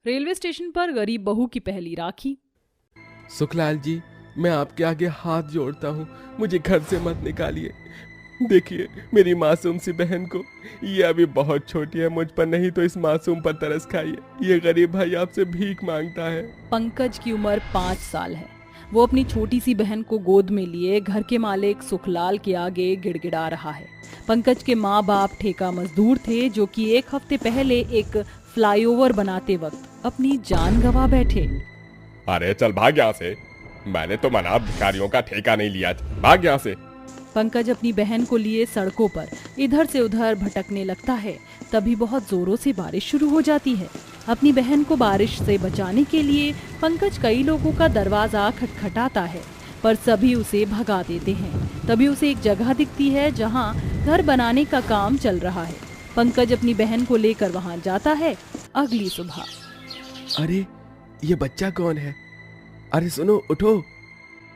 Railway station पर गरीब बहू की पहली राखी। सुखलाल जी, मैं आपके आगे हाथ जोड़ता हूँ, मुझे घर से मत निकालिए। देखिए मेरी मासूम सी बहन को, ये अभी बहुत छोटी है, मुझ पर नहीं तो इस मासूम पर तरस खाइए। ये गरीब भाई आपसे भीख मांगता है। पंकज की उम्र 5 साल है। वो अपनी छोटी सी बहन को गोद में लिए घर के मालिक सुखलाल के आगे गिड़गिड़ा रहा है। पंकज के माँ बाप ठेका मजदूर थे जो कि 1 हफ्ते पहले एक फ्लाईओवर बनाते वक्त अपनी जान गंवा बैठे। अरे चल भाग यहाँ से, मैंने तो मना भिखारियों का ठेका नहीं लिया, भाग यहाँ से। पंकज अपनी बहन को लिए सड़कों पर इधर से उधर भटकने लगता है। तभी बहुत जोरों से बारिश शुरू हो जाती है। अपनी बहन को बारिश से बचाने के लिए पंकज कई लोगों का दरवाजा खटखटाता है, पर सभी उसे भगा देते हैं। तभी उसे एक जगह दिखती है जहां घर बनाने का काम चल रहा है। पंकज अपनी बहन को लेकर वहां जाता है। अगली सुबह, अरे ये बच्चा कौन है? अरे सुनो, उठो।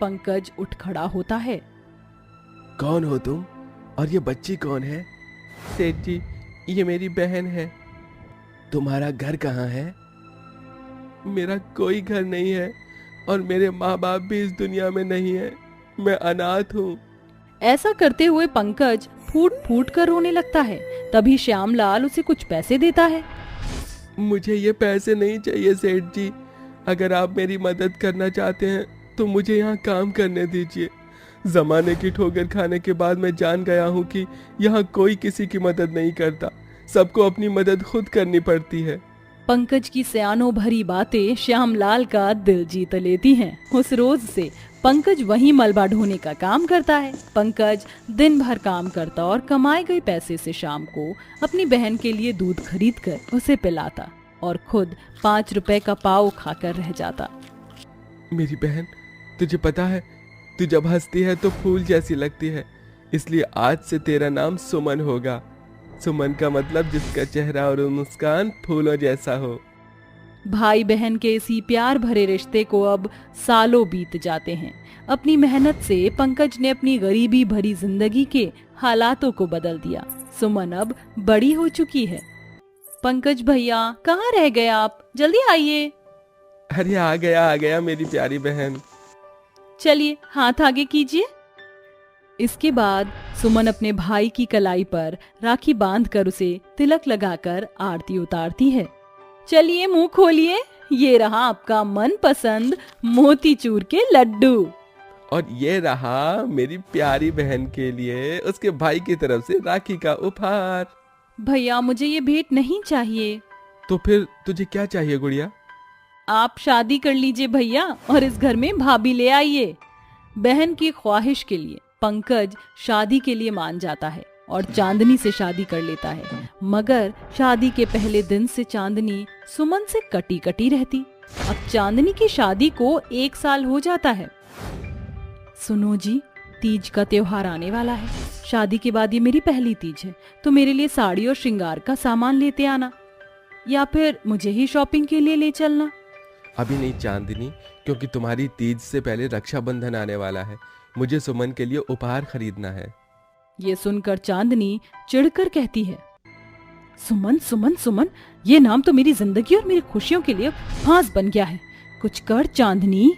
पंकज उठ खड़ा होता है। कौन हो तुम और ये बच्ची कौन है? सेठ जी, ये मेरी बहन है। तुम्हारा घर कहाँ है? मेरा कोई घर नहीं है और मेरे माँ बाप भी इस दुनिया में नहीं है, मैं अनाथ हूँ। ऐसा करते हुए पंकज फूट फूट कर रोने लगता है। तभी श्यामलाल उसे कुछ पैसे देता है। मुझे ये पैसे नहीं चाहिए सेठ जी, अगर आप मेरी मदद करना चाहते हैं तो मुझे यहाँ काम करने दीजिए। जमाने की ठोकर खाने के बाद मैं जान गया हूँ कि यहाँ कोई किसी की मदद नहीं करता, सबको अपनी मदद खुद करनी पड़ती है। पंकज की सयानों भरी बातें श्यामलाल का दिल जीत लेती हैं। उस रोज से पंकज वहीं मलबा ढोने का काम करता है। पंकज दिन भर काम करता और कमाए गए पैसे से शाम को अपनी बहन के लिए दूध खरीद कर उसे पिलाता और खुद 5 रुपए का पाव खाकर रह जाता। मेरी बहन, तुझे पता है, तू जब हंसती है तो फूल जैसी लगती है, इसलिए आज से तेरा नाम सुमन होगा। सुमन का मतलब जिसका चेहरा और मुस्कान फूलों जैसा हो। भाई बहन के इसी प्यार भरे रिश्ते को अब सालों बीत जाते हैं। अपनी मेहनत से पंकज ने अपनी गरीबी भरी जिंदगी के हालातों को बदल दिया। सुमन अब बड़ी हो चुकी है। पंकज भैया, कहाँ रह गए आप? जल्दी आइए। अरे आ गया मेरी प्यारी बहन। चलिए हाथ आगे कीजिए। इसके बाद सुमन अपने भाई की कलाई पर राखी बांधकर उसे तिलक लगाकर आरती उतारती है। चलिए मुंह खोलिए, ये रहा आपका मनपसंद मोतीचूर के लड्डू। और ये रहा मेरी प्यारी बहन के लिए उसके भाई की तरफ से राखी का उपहार। भैया, मुझे ये भेंट नहीं चाहिए। तो फिर तुझे क्या चाहिए गुड़िया? आप शादी कर लीजिए भैया और इस घर में भाभी ले आइए। बहन की ख्वाहिश के लिए पंकज शादी के लिए मान जाता है और चांदनी से शादी कर लेता है। मगर शादी के पहले दिन से चांदनी सुमन से कटी कटी रहती। अब चांदनी की शादी को 1 साल हो जाता है। सुनो जी, तीज का त्योहार आने वाला है। शादी के बाद ये मेरी पहली तीज है, तो मेरे लिए साड़ी और श्रृंगार का सामान लेते आना, या फिर मुझे ही शॉपिंग के लिए ले चलना। अभी नहीं चांदनी, क्योंकि तुम्हारी तीज से पहले रक्षाबंधन आने वाला है। मुझे सुमन के लिए उपहार खरीदना है। ये सुनकर चांदनी चिढ़कर कहती है, सुमन सुमन सुमन, ये नाम तो मेरी जिंदगी और मेरी खुशियों के लिए फांस बन गया है। कुछ कर चांदनी।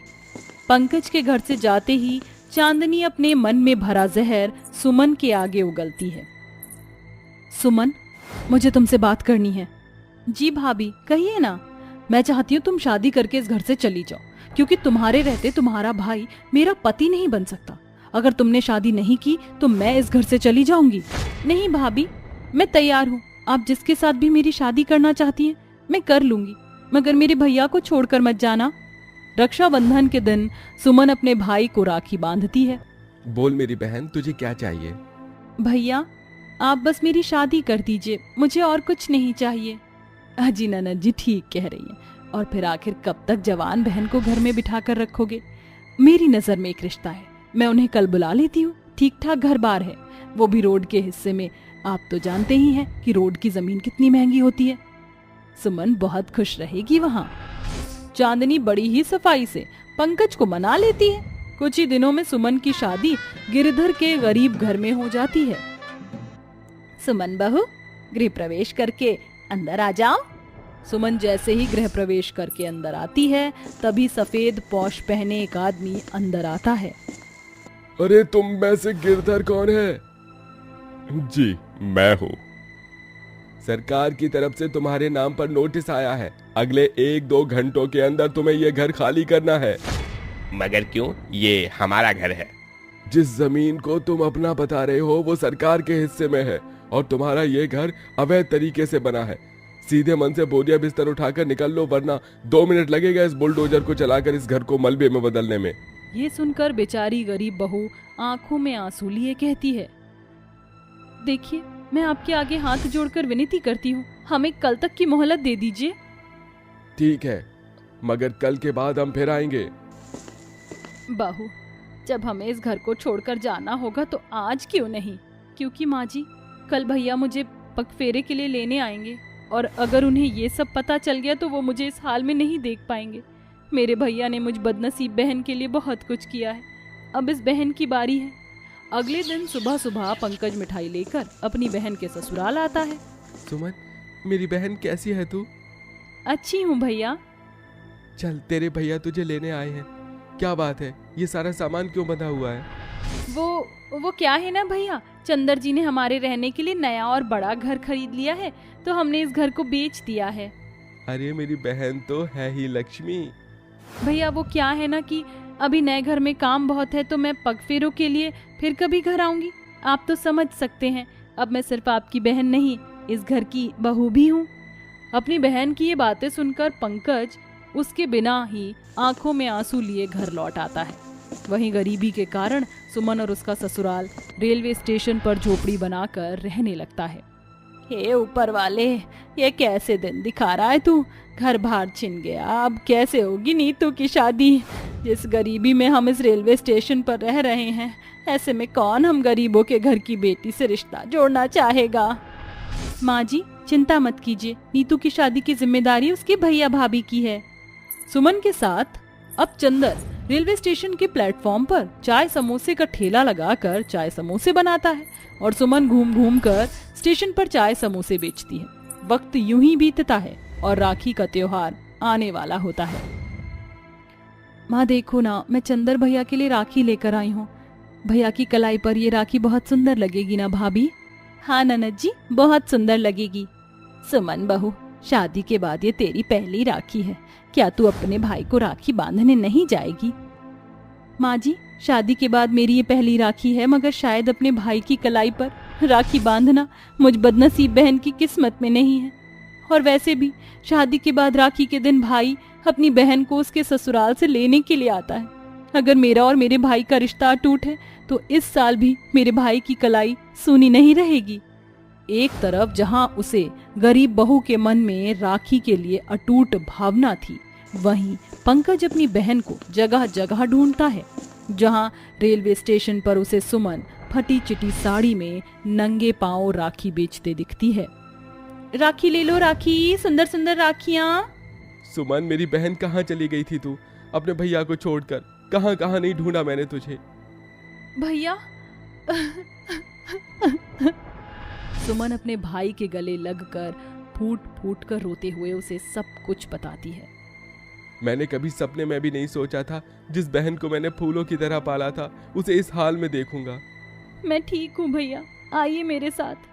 पंकज के घर से जाते ही चांदनी अपने मन में भरा जहर सुमन के आगे उगलती है। सुमन, मुझे तुमसे बात करनी है। जी भाभी, कहिए ना। मैं चाहती हूँ तुम शादी करके इस घर से चली जाओ, क्योंकि तुम्हारे रहते तुम्हारा भाई मेरा पति नहीं बन सकता। अगर तुमने शादी नहीं की तो मैं इस घर से चली जाऊंगी। नहीं भाभी, मैं तैयार हूँ। आप जिसके साथ भी मेरी शादी करना चाहती हैं मैं कर लूंगी, मगर मेरे भैया को छोड़कर मत जाना। रक्षाबंधन के दिन सुमन अपने भाई को राखी बांधती है। बोल मेरी बहन, तुझे क्या चाहिए? भैया, आप बस मेरी शादी कर दीजिए, मुझे और कुछ नहीं चाहिए। अजी ननद जी ठीक कह रही है। और फिर आखिर कब तक जवान बहन को घर में बिठा कर रखोगे? मेरी नजर में एक रिश्ता है, मैं उन्हें कल बुला लेती हूँ। ठीक ठाक घर बार है, वो भी रोड के हिस्से में। आप तो जानते ही हैं कि रोड की जमीन कितनी महंगी होती है। सुमन बहुत खुश रहेगी वहाँ। चांदनी बड़ी ही सफाई से पंकज को मना लेती है। कुछ ही दिनों में सुमन की शादी गिरधर के गरीब घर में हो जाती है। सुमन बहू, गृह प्रवेश करके अंदर आ जाओ। सुमन जैसे ही गृह प्रवेश करके अंदर आती है तभी सफेद पौष पहने एक आदमी अंदर आता है। अरे तुम में से गिरधर कौन है? जी मैं हूँ। सरकार की तरफ से तुम्हारे नाम पर नोटिस आया है, अगले 1-2 घंटों के अंदर तुम्हें ये घर खाली करना है। मगर क्यों? ये हमारा घर है। जिस जमीन को तुम अपना बता रहे हो वो सरकार के हिस्से में है और तुम्हारा ये घर अवैध तरीके से बना है। सीधे मन से बोरिया बिस्तर उठाकर निकल लो, वरना 2 मिनट लगेगा इस बुलडोजर को चलाकर इस घर को मलबे में बदलने में। ये सुनकर बेचारी गरीब बहू आंखों में आंसू लिए कहती है, देखिए मैं आपके आगे हाथ जोड़कर विनती करती हूँ, हमें कल तक की मोहलत दे दीजिए। ठीक है, मगर कल के बाद हम फिर आएंगे। बहू, जब हमें इस घर को छोड़कर जाना होगा तो आज क्यों नहीं? क्योंकि माँ जी, कल भैया मुझे पगफेरे के लिए लेने आएंगे और अगर उन्हें ये सब पता चल गया तो वो मुझे इस हाल में नहीं देख पाएंगे। मेरे भैया ने मुझ बदनसीब बहन के लिए बहुत कुछ किया है, अब इस बहन की बारी है। अगले दिन सुबह सुबह पंकज मिठाई लेकर अपनी बहन के ससुराल आता है। सुमन, मेरी बहन कैसी है तू? अच्छी हूँ भैया। चल, तेरे भैया तुझे लेने आए हैं। क्या बात है, ये सारा सामान क्यों बंधा हुआ है? वो क्या है ना भैया, चंदर जी ने हमारे रहने के लिए नया और बड़ा घर खरीद लिया है तो हमने इस घर को बेच दिया है। अरे मेरी बहन तो है ही लक्ष्मी। भैया वो क्या है ना कि अभी नए घर में काम बहुत है तो मैं पगफेरों के लिए फिर कभी घर आऊंगी। आप तो समझ सकते हैं, अब मैं सिर्फ आपकी बहन नहीं इस घर की बहू भी हूँ। अपनी बहन की ये बातें सुनकर पंकज उसके बिना ही आंखों में आंसू लिए घर लौट आता है। वहीं गरीबी के कारण सुमन और उसका ससुराल रेलवे स्टेशन पर झोपड़ी बनाकर रहने लगता है। हे ऊपर वाले, ये कैसे दिन दिखा रहा है तू? घर बाहर छिन गया, अब कैसे होगी नीतू की शादी? जिस गरीबी में हम इस रेलवे स्टेशन पर रह रहे हैं, ऐसे में कौन हम गरीबों के घर की बेटी से रिश्ता जोड़ना चाहेगा? माँ जी चिंता मत कीजिए, नीतू की शादी की जिम्मेदारी उसके भैया भाभी की है। सुमन के साथ अब चंदर रेलवे स्टेशन के प्लेटफॉर्म पर चाय समोसे का ठेला लगाकर चाय समोसे बनाता है और सुमन घूम घूम कर स्टेशन पर चाय समोसे बेचती है। वक्त यूं ही बीतता है और राखी का त्योहार आने वाला होता है। माँ देखो ना, मैं चंदर भैया के लिए राखी लेकर आई हूँ। भैया की कलाई पर ये राखी बहुत सुंदर लगेगी ना भाभी? हाँ ननद जी, बहुत सुंदर लगेगी। सुमन बहू, शादी के बाद ये तेरी पहली राखी है, क्या तू अपने भाई को राखी बांधने नहीं जाएगी? माँ जी, शादी के बाद मेरी ये पहली राखी है, मगर शायद अपने भाई की कलाई पर राखी बांधना मुझ बदनसीब बहन की किस्मत में नहीं है। और वैसे भी शादी के बाद राखी के दिन भाई अपनी बहन को उसके ससुराल से लेने के लिए आता है। अगर मेरा और मेरे भाई का रिश्ता अटूट है तो इस साल भी मेरे भाई की कलाई सूनी नहीं रहेगी। एक तरफ जहां उसे गरीब बहू के मन में राखी के लिए अटूट भावना थी, वहीं पंकज अपनी बहन को जगह जगह ढूंढता है। जहां रेलवे स्टेशन पर उसे सुमन फटी चिटी साड़ी में नंगे पांव राखी बेचते दिखती है। राखी ले लो राखी, सुंदर सुंदर राखियां। सुमन, मेरी बहन कहाँ चली गई थी तू अपने भैया को छोड़कर? कहाँ कहाँ नहीं ढूंढा मैंने तुझे। भैया सुमन अपने भाई के गले लगकर फूट फूट कर रोते हुए उसे सब कुछ बताती है। मैंने कभी सपने में भी नहीं सोचा था जिस बहन को मैंने फूलों की तरह पाला था उसे इस हाल में देखूंगा। मैं ठीक हूँ भैया, आइए मेरे साथ।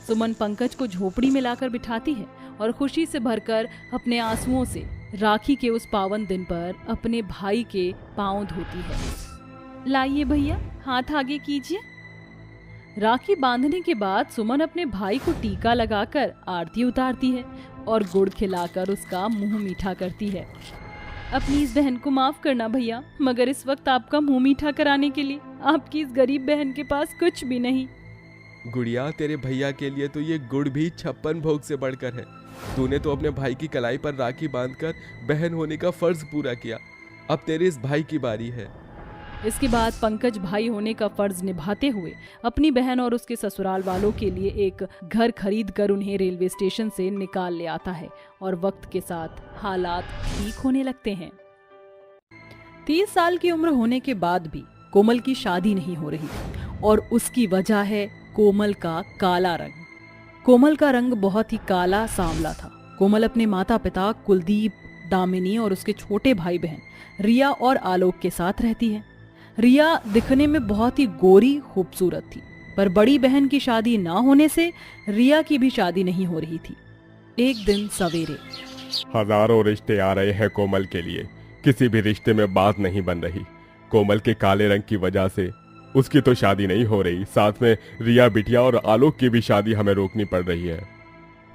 सुमन पंकज को झोपड़ी में लाकर बिठाती है और खुशी से भरकर अपने आंसुओं से राखी के उस पावन दिन पर अपने भाई के पांव धोती है। लाइए भैया, हाथ आगे कीजिए। राखी बांधने के बाद सुमन अपने भाई को टीका लगाकर आरती उतारती है और गुड़ खिलाकर उसका मुंह मीठा करती है। अपनी इस बहन को माफ करना भैया, मगर इस वक्त आपका मुंह मीठा कराने के लिए आपकी इस गरीब बहन के पास कुछ भी नहीं। गुड़िया, तेरे भैया के लिए तो ये गुड़ भी 56 भोग से बढ़कर है। तूने तो अपने भाई की कलाई पर राखी बांधकर बहन होने का फर्ज पूरा किया, अब तेरे इस भाई की बारी है। इसके बाद पंकज भाई होने का फर्ज निभाते हुए अपनी बहन और उसके ससुराल वालों के लिए एक घर खरीद कर उन्हें रेलवे स्टेशन से निकाल ले आता है और वक्त के साथ हालात ठीक होने लगते हैं। 30 साल की उम्र होने के बाद भी कोमल की शादी नहीं हो रही और उसकी वजह है कोमल का काला रंग। कोमल का रंग बहुत ही काला सांवला था कोमल अपने माता पिता कुलदीप, दामिनी और उसके छोटे भाई बहन रिया और आलोक के साथ रहती है। रिया दिखने में बहुत ही गोरी खूबसूरत थी, पर बड़ी बहन की शादी ना होने से रिया की भी शादी नहीं हो रही थी। एक दिन सवेरे हजारों रिश्ते आ रहे हैं कोमल के लिए, किसी भी रिश्ते में बात नहीं बन रही। कोमल के काले रंग की वजह से उसकी तो शादी नहीं हो रही, साथ में रिया बिटिया और आलोक की भी शादी हमें रोकनी पड़ रही है।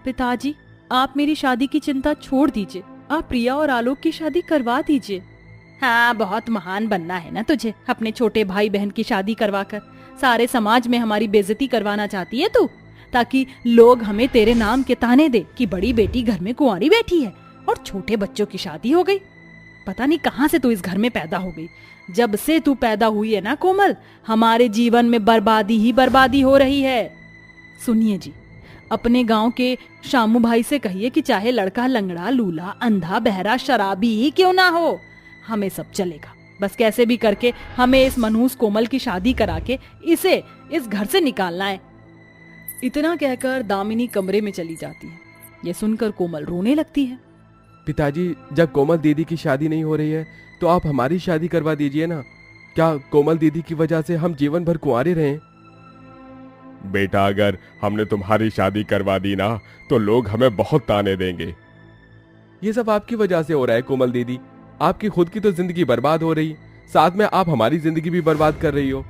पिताजी, आप मेरी शादी की चिंता छोड़ दीजिए, आप रिया और आलोक की शादी करवा दीजिए। हाँ, बहुत महान बनना है ना तुझे, अपने छोटे भाई बहन की शादी करवाकर सारे समाज में हमारी बेइज्जती करवाना चाहती है तू, ताकि लोग हमें तेरे नाम के ताने दे कि बड़ी बेटी घर में कुंवारी बैठी है और छोटे बच्चों की शादी हो गई। पता नहीं कहां से तू इस घर में पैदा हो गई। जब से तू पैदा हुई है ना कोमल, हमारे जीवन में बर्बादी ही बर्बादी हो रही है। सुनिए जी, अपने गांव के शामू भाई से कहिए कि चाहे लड़का लंगड़ा, लूला, अंधा, बहरा, शराबी ही क्यों ना हो, हमें सब चलेगा। बस कैसे भी करके हमें इस मनहूस कोमल की शादी करा के इसे इस घर से निकालना है। इतना कहकर दामिनी कमरे में चली जाती है। ये सुनकर कोमल रोने लगती है। पिताजी, जब कोमल दीदी की शादी नहीं हो रही है तो आप हमारी शादी करवा दीजिए ना। क्या कोमल दीदी की वजह से हम जीवन भर कुंवारे रहें? बेटा, अगर हमने तुम्हारी शादी करवा दी ना तो लोग हमें बहुत ताने देंगे। ये सब आपकी वजह से हो रहा है कोमल दीदी। आपकी खुद की तो जिंदगी बर्बाद हो रही, साथ में आप हमारी जिंदगी भी बर्बाद कर रही हो।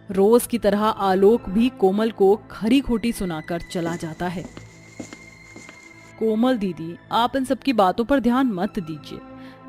रोज की तरह आलोक भी कोमल को खरी खोटी सुनाकर चला जाता है। कोमल दीदी, आप इन सब की बातों पर ध्यान मत दीजिए।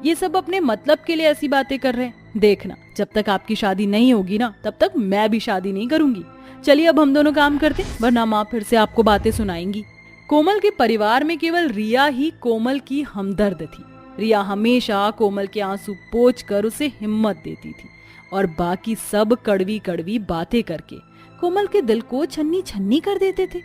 ये सब अपने मतलब के लिए ऐसी बातें कर रहे हैं। देखना, जब तक आपकी शादी नहीं होगी ना, तब तक मैं भी शादी नहीं करूंगी। चलिए अब हम दोनों काम करते, वरना माँ फिर से आपको बातें सुनाएंगी। कोमल के परिवार में केवल रिया ही कोमल की हमदर्द थी। रिया हमेशा कोमल के आंसू पोंछकर उसे हिम्मत देती थी और बाकी सब कड़वी कड़वी बातें करके कोमल के दिल को छन्नी छन्नी कर देते थे।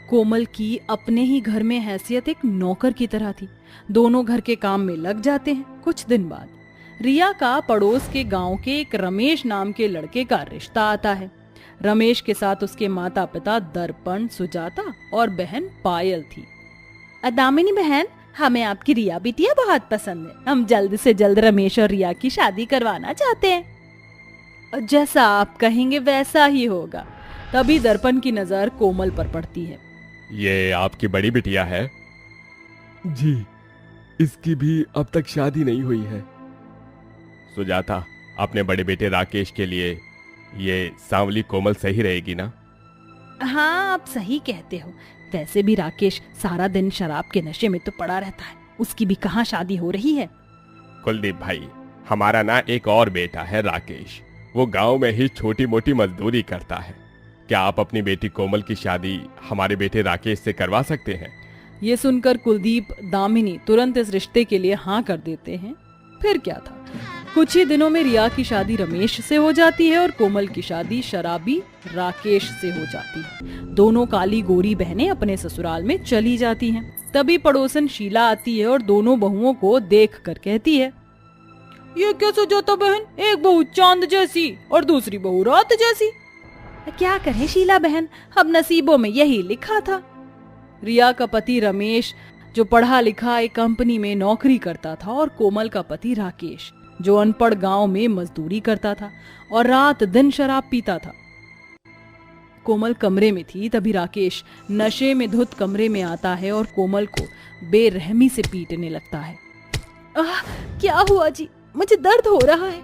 कोमल की अपने ही घर में हैसियत एक नौकर की तरह थी। दोनों घर के काम में लग जाते हैं। कुछ दिन बाद रिया का पड़ोस के गांव के एक रमेश नाम के लड़के का रिश्ता आता है। रमेश के साथ उसके माता पिता दर्पण, सुजाता और बहन पायल थी। दामिनी बहन, हमें आपकी रिया बिटिया बहुत पसंद है। हम जल्द से जल्द रमेश और रिया की शादी करवाना चाहते हैं। जैसा आप कहेंगे वैसा ही होगा। तभी दर्पण की नजर कोमल पर पड़ती है। ये आपकी बड़ी बिटिया है? जी, इसकी भी अब तक शादी नहीं हुई है। सुजाता, अपने बड़े बेटे राकेश के लिए ये सांवली कोमल सही रहेगी ना? हाँ, आप सही कहते हो। वैसे भी राकेश सारा दिन शराब के नशे में तो पड़ा रहता है, उसकी भी कहाँ शादी हो रही है। कुलदीप भाई, हमारा ना एक और बेटा है राकेश, वो गांव में ही छोटी मोटी मजदूरी करता है। क्या आप अपनी बेटी कोमल की शादी हमारे बेटे राकेश से करवा सकते हैं? ये सुनकर कुलदीप, दामिनी तुरंत इस रिश्ते के लिए हाँ कर देते हैं। फिर क्या था, कुछ ही दिनों में रिया की शादी रमेश से हो जाती है और कोमल की शादी शराबी राकेश से हो जाती है। दोनों काली गोरी बहनें अपने ससुराल में चली जाती हैं। तभी पड़ोसन शीला आती है और दोनों बहुओं को देख कर कहती है, ये क्या सुजाता बहन, एक बहू चांद जैसी और दूसरी बहू रात जैसी। क्या करें शीला बहन, अब नसीबों में यही लिखा था। रिया का पति रमेश, जो पढ़ा लिखा एक कंपनी में नौकरी करता था, और कोमल का पति राकेश, जो अनपढ़ गांव में मजदूरी करता था और रात दिन शराब पीता था। कोमल कमरे में थी, तभी राकेश नशे में धुत कमरे में आता है और कोमल को बेरहमी से पीटने लगता है। क्या हुआ जी, मुझे दर्द हो रहा है।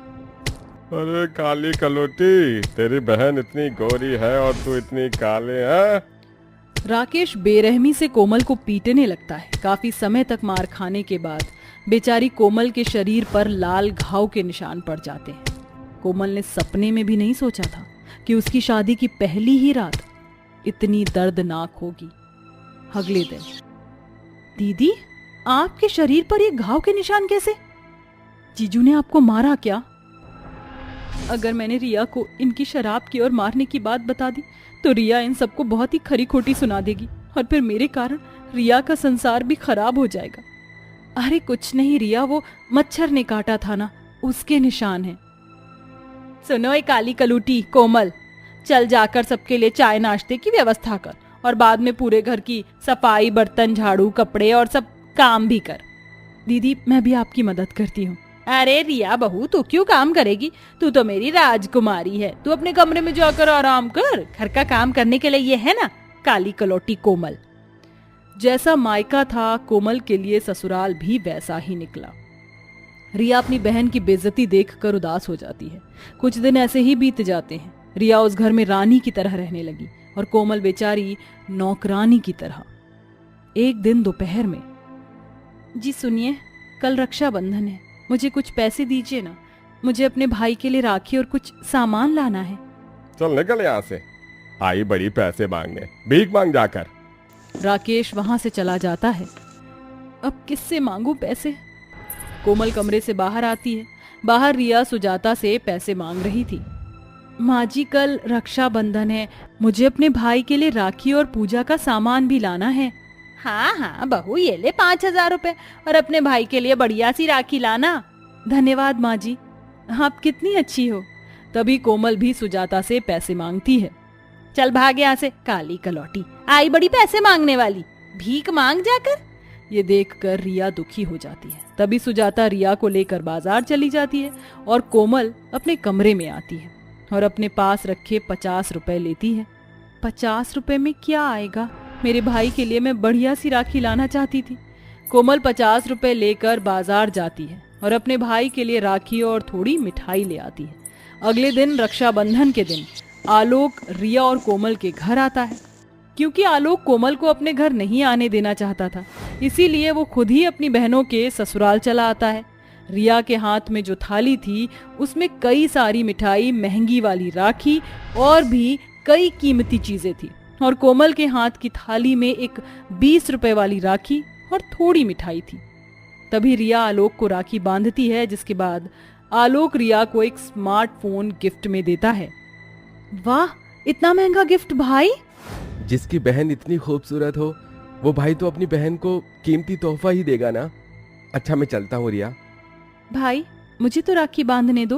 अरे काली कलोटी, तेरी बहन इतनी गोरी है और तू इतनी काले है। राकेश बेरहमी से कोमल को पीटने लगता है। काफी समय तक मार खाने के बाद बेचारी कोमल के शरीर पर लाल घाव के निशान पड़ जाते हैं। कोमल ने सपने में भी नहीं सोचा था कि उसकी शादी की पहली ही रात इतनी दर्दनाक होगी। अगले दिन, दीदी, आपके शरीर पर ये घाव के निशान कैसे? जीजू ने आपको मारा क्या? अगर मैंने रिया को इनकी शराब की और मारने की बात बता दी तो रिया इन सबको बहुत ही खरी खोटी सुना देगी और फिर मेरे कारण रिया का संसार भी खराब हो जाएगा। अरे कुछ नहीं रिया, वो मच्छर ने काटा था ना, उसके निशान हैं। सुनो ए काली कलूटी कोमल, चल जाकर सबके लिए चाय नाश्ते की व्यवस्था कर और बाद में पूरे घर की सफाई, बर्तन, झाड़ू, कपड़े और सब काम भी कर। दीदी मैं भी आपकी मदद करती हूँ। अरे रिया बहू, तू क्यों काम करेगी? तू तो मेरी राजकुमारी है। तू अपने कमरे में जाकर आराम कर। घर का काम करने के लिए ये है ना काली कलौटी कोमल। जैसा मायका था, कोमल के लिए ससुराल भी वैसा ही निकला। रिया अपनी बहन की बेइज्जती देखकर उदास हो जाती है। कुछ दिन ऐसे ही बीत जाते हैं। रिया उस घर में रानी की तरह रहने लगी और कोमल बेचारी नौकरानी की तरह। एक दिन दोपहर में, जी सुनिए, कल रक्षाबंधन है, मुझे कुछ पैसे दीजिए ना। मुझे अपने भाई के लिए राखी और कुछ सामान लाना है। चल निकल यहाँ से, आई बड़ी पैसे मांगने, भीख मांग जाकर। राकेश वहां से चला जाता है। अब किससे मांगू पैसे? कोमल कमरे से बाहर आती है। बाहर रिया सुजाता से पैसे मांग रही थी। माँ जी, कल रक्षाबंधन है, मुझे अपने भाई के लिए राखी और पूजा का सामान भी लाना है। हाँ हाँ बहू, ये ले 5,000 रुपए और अपने भाई के लिए बढ़िया सी राखी लाना। धन्यवाद माँ जी, आप कितनी अच्छी हो। तभी कोमल भी सुजाता से पैसे मांगती है। चल भाग यहाँ से, काली कलौटी, आई बड़ी पैसे मांगने वाली, भीख मांग जाकर। ये देखकर रिया दुखी हो जाती है। तभी सुजाता रिया को लेकर बाजार चली जाती है और कोमल अपने कमरे में आती है और अपने पास रखे 50 रुपए लेती है। 50 रुपए में क्या आएगा? मेरे भाई के लिए मैं बढ़िया सी राखी लाना चाहती थी। कोमल 50 रुपए लेकर बाजार जाती है और अपने भाई के लिए राखी और थोड़ी मिठाई ले आती है। अगले दिन रक्षाबंधन के दिन आलोक रिया और कोमल के घर आता है। क्योंकि आलोक कोमल को अपने घर नहीं आने देना चाहता था, इसीलिए वो खुद ही अपनी बहनों के ससुराल चला आता है। रिया के हाथ में जो थाली थी उसमें कई सारी मिठाई, महंगी वाली राखी और भी कई कीमती चीजें थी, और कोमल के हाथ की थाली में एक 20 रुपए वाली राखी और थोड़ी मिठाई थी। तभी रिया आलोक को राखी बांधती है, जिसके बाद आलोक रिया को एक स्मार्टफोन गिफ्ट में देता है। वाह, इतना महंगा गिफ्ट भाई! जिसकी बहन इतनी खूबसूरत हो वो भाई तो अपनी बहन को कीमती तोहफा ही देगा ना। अच्छा मैं चलता हूँ रिया। भाई मुझे तो राखी बांधने दो।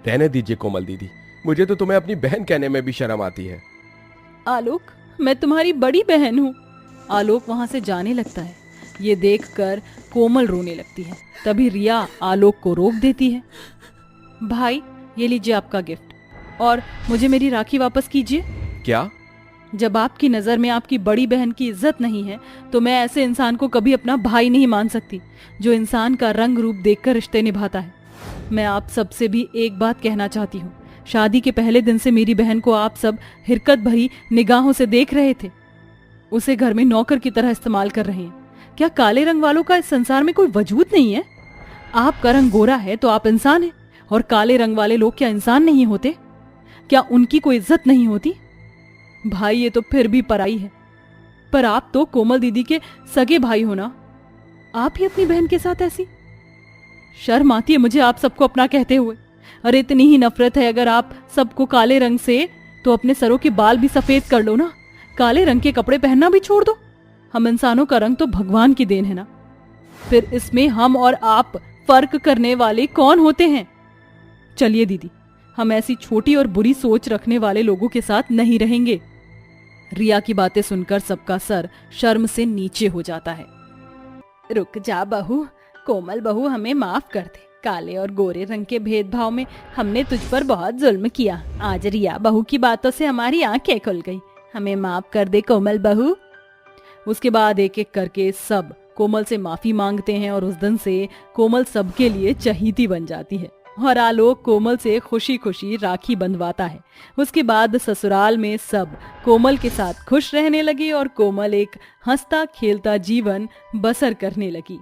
रहने दीजिए कोमल दीदी, मुझे तो तुम्हें अपनी बहन कहने में भी शर्म आती है। आलोक, मैं तुम्हारी बड़ी बहन हूँ। आलोक वहां से जाने लगता है। ये देखकर कोमल रोने लगती है। तभी रिया आलोक को रोक देती है। भाई ये लीजिए आपका गिफ्ट, और मुझे मेरी राखी वापस कीजिए। क्या? जब आपकी नजर में आपकी बड़ी बहन की इज्जत नहीं है तो मैं ऐसे इंसान को कभी अपना भाई नहीं मान सकती, जो इंसान का रंग रूप देखकर रिश्ते निभाता है। मैं आप सबसे भी एक बात कहना चाहती हूँ। शादी के पहले दिन से मेरी बहन को आप सब हिरकत भरी निगाहों से देख रहे थे। उसे घर में नौकर की तरह इस्तेमाल कर रहे हैं। क्या काले रंग वालों का इस संसार में कोई वजूद नहीं है? आपका रंग गोरा है तो आप इंसान हैं, और काले रंग वाले लोग क्या इंसान नहीं होते? क्या उनकी कोई इज्जत नहीं होती? भाई ये तो फिर भी पराई है, पर आप तो कोमल दीदी के सगे भाई हो ना। आप ही अपनी बहन के साथ ऐसी? शर्म आती है मुझे आप सबको अपना कहते हुए। अरे इतनी ही नफरत है अगर आप सबको काले रंग से, तो अपने सरों के बाल भी सफेद कर लो ना। काले रंग के कपड़े पहनना भी छोड़ दो। हम इंसानों का रंग तो भगवान की देन है ना। फिर इसमें हम और आप फर्क करने वाले कौन होते हैं? चलिए दीदी, हम ऐसी छोटी और बुरी सोच रखने वाले लोगों के साथ नहीं रहेंगे। रिया की बातें सुनकर सबका सर शर्म से नीचे हो जाता है। रुक जा बहू, कोमल बहू हमें माफ कर दे। काले और गोरे रंग के भेदभाव में हमने तुझ पर बहुत जुल्म किया। आज रिया बहू की बातों से हमारी आंखें खुल गई। हमें माफ कर दे कोमल बहू। उसके बाद एक एक करके सब कोमल से माफी मांगते हैं और उस दिन से कोमल सबके लिए चहीती बन जाती है और आलोक कोमल से खुशी खुशी राखी बंधवाता है। उसके बाद ससुराल में सब कोमल के साथ खुश रहने लगी और कोमल एक हंसता खेलता जीवन बसर करने लगी।